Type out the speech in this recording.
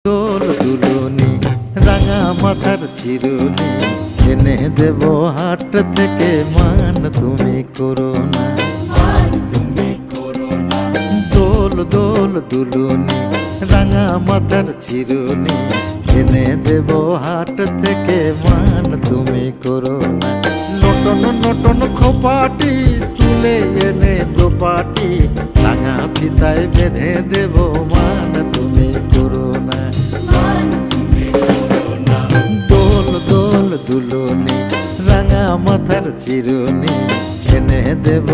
দোল দুলুনি রাঙা মাথার চিরুনি এনে দেব হাট থেকে মান তুমি করো না। দোল দোল দুলুনি রাঙা মাথার চিরুনি এনে দেব হাট থেকে মান তুমি করো না। নটন নটন খোপাটি তুলে এনে দোপাটি রাঙা ফিতায় বেঁধে দেব মান তুমি করো না। দোল দোল দুলুনি রাঙা মাথার চিরুনি এনে দেব